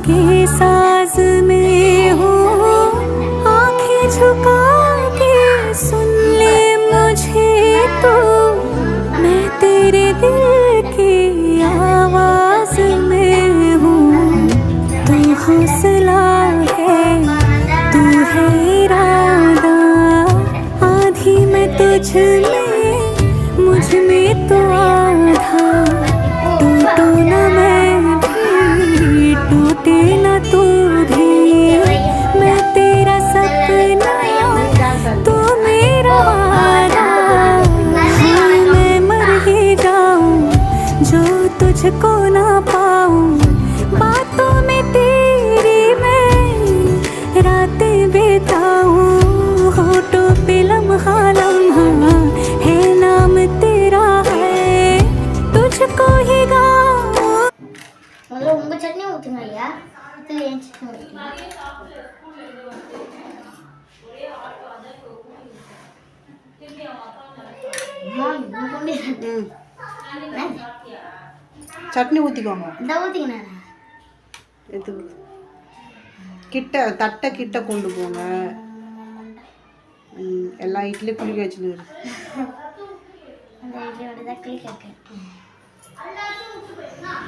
के साज में हूँ, आंखें झुका के सुन ले मुझे तो, मैं तेरे दिल की आवाज में हूँ। तू हौसला है, तू है इरादा, आधी मैं तुझ में, मुझ में तो आधा। टूटो न मैं भी, टूटे न तू भी, मैं तेरा सपना, तू मेरा वादा। हाँ मैं मर ही जाऊं जो तुझको ना पाऊं, बातों में तेरी मैं रातें बिताऊं। होठों पे लम्हा लम्हा है नाम तेरा है, तुझको ही गाऊं। मतलब उंग चटनी ஊத்துங்க ஐயா, இதுல ஏன் சட்னி ஊத்துங்க? சட்னி ஊற்றிக்கோங்க. இந்த ஊற்றிங்கண்ணா இது கிட்ட தட்டை கிட்ட கொண்டு போங்க. எல்லா இட்லி குளிக்க வச்சுன்னு அந்த இட்லியோட தான் click.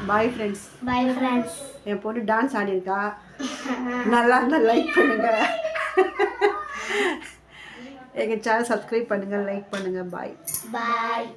Bye friends. Bye friends. என் பொண்ணு டான்ஸ் ஆடிருக்கா, நல்லா இருந்தால் லைக் பண்ணுங்க, எங்கள் சேனல் சப்ஸ்கிரைப் பண்ணுங்கள், லைக் பண்ணுங்கள். பாய் பாய்.